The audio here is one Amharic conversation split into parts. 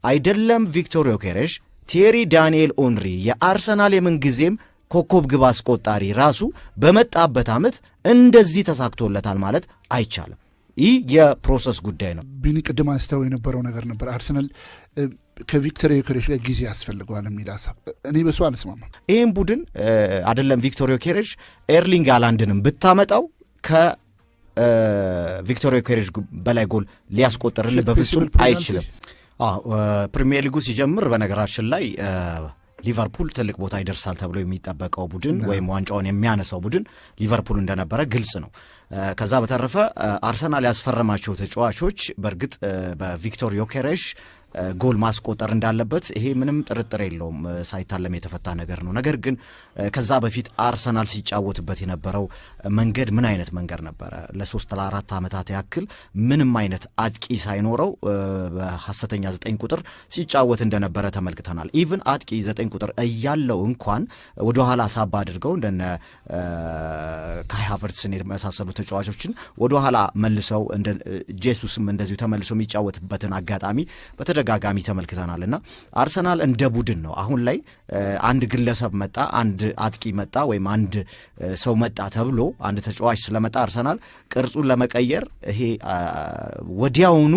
አይደለም ቪክቶር ዮኬሬሽ ቴሪ ዳንኤል ኦንሪ የአርሰናል የምንጊዜም ኮከብ ግብ አስቆጣሪ ራሱ በመጣበት ዓመት እንደዚህ ተሳክቶለታል ማለት አይቻልም። ይህ የፕሮሰስ ጉዳይ ነው። ቢኒ ቅድም አንስተው የነበረው ነገር ነበር አርሰናል ከቪክቶር ዮኬሬሽ ጋር ጊዜ ያስፈልገዋል የሚል ሀሳብ እኔ በሱ አልስማማም። ይህም ቡድን አይደለም ቪክቶር ዮኬሬሽ ኤርሊንግ ሃላንድንም ብታመጣው ከቪክቶር ዮኬሬሽ በላይ ጎል ሊያስቆጥርልህ በፍጹም አይችልም። ፕሪሚየር ሊጉ ሲጀምር በነገራችን ላይ ሊቨርፑል ትልቅ ቦታ ይደርሳል ተብሎ የሚጠበቀው ቡድን ወይም ዋንጫውን የሚያነሳው ቡድን ሊቨርፑል እንደነበረ ግልጽ ነው። ከዛ በተረፈ አርሰናል ያስፈረማቸው ተጫዋቾች በእርግጥ በቪክቶር ዮኬሬሽ ጎል ማስቆጠር እንዳለበት ይሄ ምንም ጥርጥር የለውም፣ ሳይታለም የተፈታ ነገር ነው። ነገር ግን ከዛ በፊት አርሰናል ሲጫወትበት የነበረው መንገድ ምን አይነት መንገድ ነበረ? ለ3 ለ4 ዓመታት ያክል ምንም አይነት አጥቂ ሳይኖረው በሐሰተኛ 9 ቁጥር ሲጫወት እንደነበረ ተመልክተናል። ኢቭን አጥቂ 9 ቁጥር እያለው እንኳን ወደኋላ ሳባ አድርገው እንደነ ካይ ሃቨርትስን የመሳሰሉ ተጫዋቾችን ወደኋላ መልሰው ጄሱስም እንደዚሁ ተመልሶ የሚጫወትበትን አጋጣሚ በተደጋጋሚ ተመልክተናልና አርሰናል እንደ ቡድን ነው አሁን ላይ አንድ ግለሰብ መጣ፣ አንድ አጥቂ መጣ ወይም አንድ ሰው መጣ ተብሎ አንድ ተጫዋች ስለመጣ አርሰናል ቅርጹን ለመቀየር ይሄ ወዲያውኑ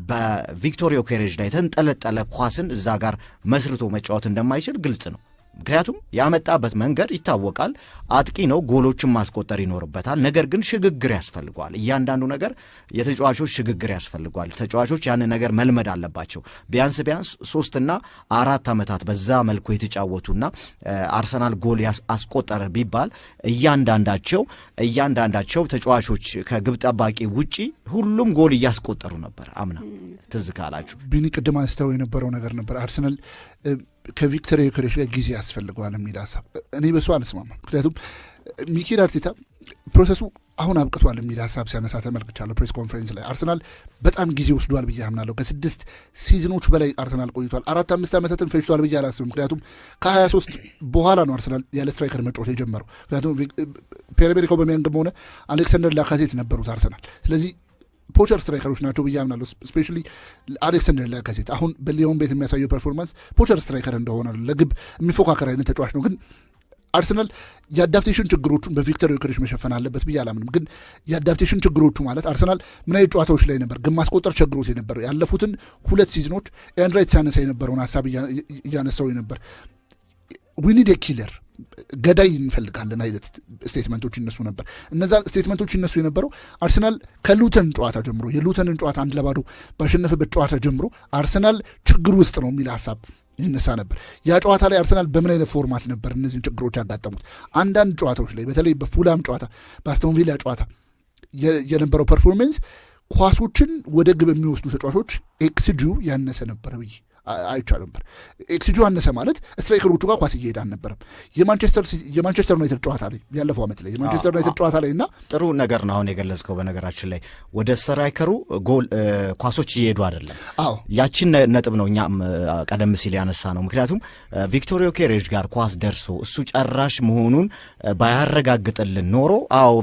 በቪክቶር ዮኬሬሽ ላይ ተንጠለጠለ ኳስን እዛ ጋር መስርቶ መጫወት እንደማይችል ግልጽ ነው። ምክንያቱም ያመጣበት መንገድ ይታወቃል። አጥቂ ነው፣ ጎሎችን ማስቆጠር ይኖርበታል። ነገር ግን ሽግግር ያስፈልገዋል። እያንዳንዱ ነገር የተጫዋቾች ሽግግር ያስፈልገዋል። ተጫዋቾች ያንን ነገር መልመድ አለባቸው። ቢያንስ 3 እና 4 ዓመታት በዛ መልኩ የተጫወቱና አርሰናል ጎል አስቆጠረ ቢባል እያንዳንዳቸው ተጫዋቾች ከግብ ጠባቂ ውጪ ሁሉም ጎል እያስቆጠሩ ነበር። አምና ትዝ ካላችሁ ቢኒ ቅድም አንስተው የነበረው ነገር ነበር አርሰናል ከቪክቶር ዮኬሬሽ ጋር ጊዜ ያስፈልገዋል የሚል ሀሳብ እኔ በሱ አልስማማም። ምክንያቱም ሚኬል አርቴታ ፕሮሰሱ አሁን አብቅቷል የሚል ሀሳብ ሲያነሳ ተመልክቻለሁ ፕሬስ ኮንፈረንስ ላይ። አርሰናል በጣም ጊዜ ወስዷል ብዬ አምናለሁ። ከ6 ሲዝኖች በላይ አርሰናል ቆይቷል። 4-5 ዓመታትን ፈጅቷል ብዬ አላስብም። ምክንያቱም ከ23 በኋላ ነው አርሰናል ያለ ስትራይከር መጫወት የጀመረው። ምክንያቱም ፒየር-ኤመሪክ አውባሜያንግም ሆነ አሌክሳንደር ላካዜት ነበሩት አርሰናል። ስለዚህ ፖቸር ስትራይከሮች ናቸው ብዬ አምናለሁ። ስፔሻሊ አሌክሳንደር ላካዜት አሁን በሊዮን ቤት የሚያሳየው ፐርፎርማንስ ፖቸር ስትራይከር እንደሆነ ለግብ የሚፎካከር አይነት ተጫዋች ነው። ግን አርሰናል የአዳፕቴሽን ችግሮቹን በቪክቶር ዮኬሬሽ መሸፈን አለበት ብዬ አላምንም። ግን የአዳፕቴሽን ችግሮቹ ማለት አርሰናል ምን አይነት ጨዋታዎች ላይ ነበር ግን ማስቆጠር ቸግሮት የነበረው? ያለፉትን 2 ሲዝኖች ኤንድራይት ሲያነሳ የነበረውን ሀሳብ እያነሳው ነበር። ዊ ኒድ ኤ ኪለር ገዳይ እንፈልጋለን አይነት ስቴትመንቶች ይነሱ ነበር። እነዛ ስቴትመንቶች ይነሱ የነበረው አርሰናል ከሉተን ጨዋታ ጀምሮ የሉተንን ጨዋታ 1-0 ባሸነፈበት ጨዋታ ጀምሮ አርሰናል ችግር ውስጥ ነው የሚል ሀሳብ ይነሳ ነበር። ያ ጨዋታ ላይ አርሰናል በምን አይነት ፎርማት ነበር እነዚህን ችግሮች ያጋጠሙት? አንዳንድ ጨዋታዎች ላይ በተለይ በፉላም ጨዋታ በአስቶን ቪላ ጨዋታ የነበረው ፐርፎርመንስ ኳሶችን ወደ ግብ የሚወስዱ ተጫዋቾች ኤክስጂው ያነሰ ነበረ ብዬ አይቻል ነበር። ኤክስጂው አነሰ ማለት ስትራይከሮቹ ጋር ኳስ እየሄደ አልነበረም። የማንቸስተር ዩናይትድ ጨዋታ ላይ ያለፈው ዓመት ላይ የማንቸስተር ዩናይትድ ጨዋታ ላይ እና ጥሩ ነገር ነው አሁን የገለጽከው። በነገራችን ላይ ወደ ስትራይከሩ ጎል ኳሶች እየሄዱ አይደለም። ያችን ነጥብ ነው እኛም ቀደም ሲል ያነሳ ነው። ምክንያቱም ቪክቶር ዮኬሬሽ ጋር ኳስ ደርሶ እሱ ጨራሽ መሆኑን ባያረጋግጥልን ኖሮ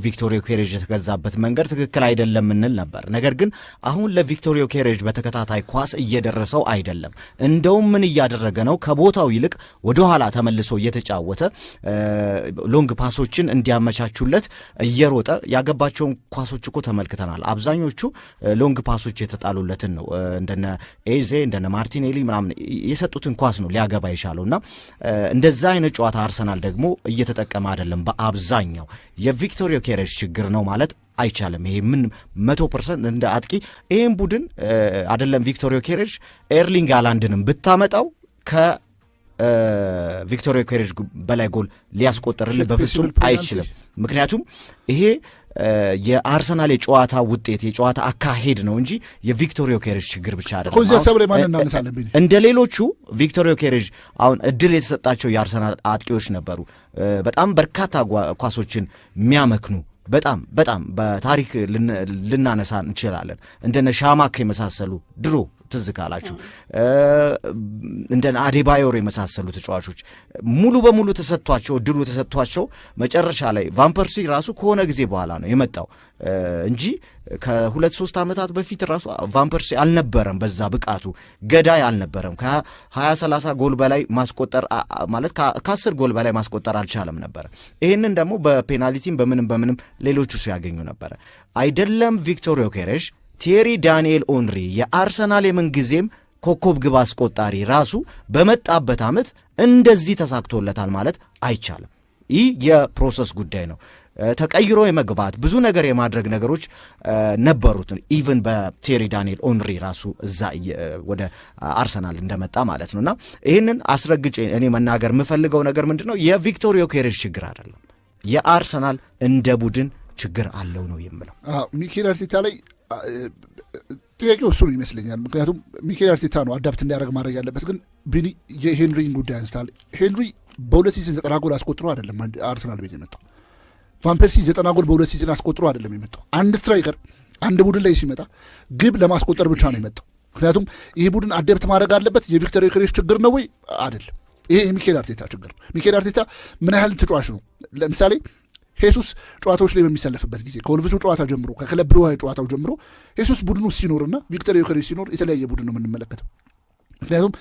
ቪክቶር ዮኬሬሽ የተገዛበት መንገድ ትክክል አይደለም እንል ነበር። ነገር ግን አሁን ለቪክቶር ዮኬሬሽ በተከታታይ ኳስ እየደረሰው አይደለም። እንደውም ምን እያደረገ ነው? ከቦታው ይልቅ ወደኋላ ተመልሶ እየተጫወተ ሎንግ ፓሶችን እንዲያመቻቹለት እየሮጠ ያገባቸውን ኳሶች እኮ ተመልክተናል። አብዛኞቹ ሎንግ ፓሶች የተጣሉለትን ነው። እንደነ ኤዜ እንደነ ማርቲኔሊ ምናምን የሰጡትን ኳስ ነው ሊያገባ የቻለውና እንደዛ አይነት ጨዋታ አርሰናል ደግሞ እየተጠቀመ አይደለም። በአብዛኛው የቪክቶር ዮኬሬሽ ችግር ነው ማለት አይቻልም። ይሄ ምን 100% እንደ አጥቂ ይሄን ቡድን አይደለም ቪክቶር ዮኬሬሽ ኤርሊንግ ሃላንድንም ብታመጣው ከቪክቶር ዮኬሬሽ በላይ ጎል ሊያስቆጥርልህ በፍጹም አይችልም። ምክንያቱም ይሄ የአርሰናል የጨዋታ ውጤት የጨዋታ አካሄድ ነው እንጂ የቪክቶር ዮኬሬሽ ችግር ብቻ አይደለም። እንደ ሌሎቹ ቪክቶር ዮኬሬሽ አሁን እድል የተሰጣቸው የአርሰናል አጥቂዎች ነበሩ፣ በጣም በርካታ ኳሶችን የሚያመክኑ በጣም በታሪክ ልናነሳ እንችላለን። እንደነ ሻማክ የመሳሰሉ ድሮ ትዝ ካላችሁ እንደ አዴባዮር የመሳሰሉ ተጫዋቾች ሙሉ በሙሉ ተሰጥቷቸው እድሉ ተሰጥቷቸው መጨረሻ ላይ ቫን ፐርሲ ራሱ ከሆነ ጊዜ በኋላ ነው የመጣው እንጂ ከ2-3 ዓመታት በፊት ራሱ ቫን ፐርሲ አልነበረም፣ በዛ ብቃቱ ገዳይ አልነበረም። ከ20-30 ጎል በላይ ማስቆጠር ማለት ከ10 ጎል በላይ ማስቆጠር አልቻለም ነበር። ይህንን ደግሞ በፔናልቲም በምንም ሌሎቹ ሲያገኙ ነበረ። አይደለም ቪክቶር ዮኬሬሽ፣ ቲየሪ ዳንኤል ኦንሪ የአርሰናል የምንጊዜም ኮከብ ግብ አስቆጣሪ ራሱ በመጣበት ዓመት እንደዚህ ተሳክቶለታል ማለት አይቻልም። ይህ የፕሮሰስ ጉዳይ ነው። ተቀይሮ የመግባት ብዙ ነገር የማድረግ ነገሮች ነበሩት። ኢቨን በቴሪ ዳንኤል ኦንሪ ራሱ እዛ ወደ አርሰናል እንደመጣ ማለት ነውና ይህንን አስረግጬ እኔ መናገር የምፈልገው ነገር ምንድን ነው፣ የቪክቶር ዮኬሬሽ ችግር አይደለም፣ የአርሰናል እንደ ቡድን ችግር አለው ነው የምለው። ሚኬል አርቴታ ላይ ጥያቄው እሱ ነው ይመስለኛል። ምክንያቱም ሚኬል አርቴታ ነው አዳፕት እንዲያደርግ ማድረግ ያለበት። ግን ቢኒ የሄንሪን ጉዳይ አንስታል። ሄንሪ በ2 ሲዝን 90 ጎል አስቆጥሮ አይደለም አርሰናል ቤት የመጣው። ቫን ፐርሲ 90 ጎል በ2 ሲዝን አስቆጥሮ አይደለም የመጣው። አንድ ስትራይከር አንድ ቡድን ላይ ሲመጣ ግብ ለማስቆጠር ብቻ ነው የመጣው። ምክንያቱም ይህ ቡድን አዳፕት ማድረግ አለበት። የቪክቶር ዮኬሬሽ ችግር ነው ወይ? አይደለም። ይሄ የሚኬል አርቴታ ችግር ነው። ሚኬል አርቴታ ምን ያህል ተጫዋች ነው። ለምሳሌ ሄሱስ ጨዋታዎች ላይ በሚሰለፍበት ጊዜ ከወልቭሱ ጨዋታ ጀምሮ ከክለብ ብሩሃይ ጨዋታው ጀምሮ ሄሱስ ቡድኑ ሲኖርና ቪክቶር ዮኬሬሽ ሲኖር የተለያየ ቡድን ነው የምንመለከተው። ምክንያቱም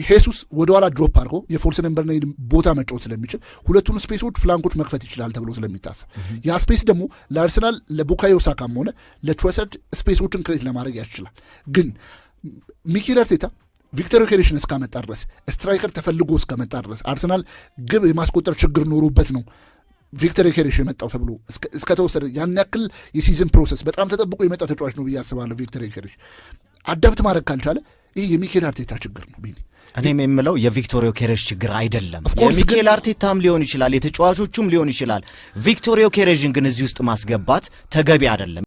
ሄሱስ ወደኋላ ድሮፕ አድርጎ የፎልስ ነምበርና ቦታ መጫወት ስለሚችል ሁለቱን ስፔሶች ፍላንኮች መክፈት ይችላል ተብሎ ስለሚታሰብ ያ ስፔስ ደግሞ ለአርሰናል ለቡካዮ ሳካም ሆነ ለትሮሰርድ ስፔሶችን ክሬት ለማድረግ ያስችላል። ግን ሚኬል አርቴታ ቪክቶር ዮኬሬሽን እስካመጣ ድረስ ስትራይከር ተፈልጎ እስከመጣ ድረስ አርሰናል ግብ የማስቆጠር ችግር ኖሮበት ነው ቪክቶር ዮኬሬሽ የመጣው ተብሎ እስከተወሰደ ያን ያክል የሲዝን ፕሮሰስ በጣም ተጠብቆ የመጣ ተጫዋች ነው ብዬ አስባለሁ። ቪክቶር ዮኬሬሽ አዳፕት ማድረግ ካልቻለ ይህ የሚኬል አርቴታ ችግር ነው ቢኒ። እኔም የምለው የቪክቶር ዮኬሬሽ ችግር አይደለም፣ የሚኬል አርቴታም ሊሆን ይችላል፣ የተጫዋቾቹም ሊሆን ይችላል። ቪክቶር ዮኬሬሽን ግን እዚህ ውስጥ ማስገባት ተገቢ አይደለም።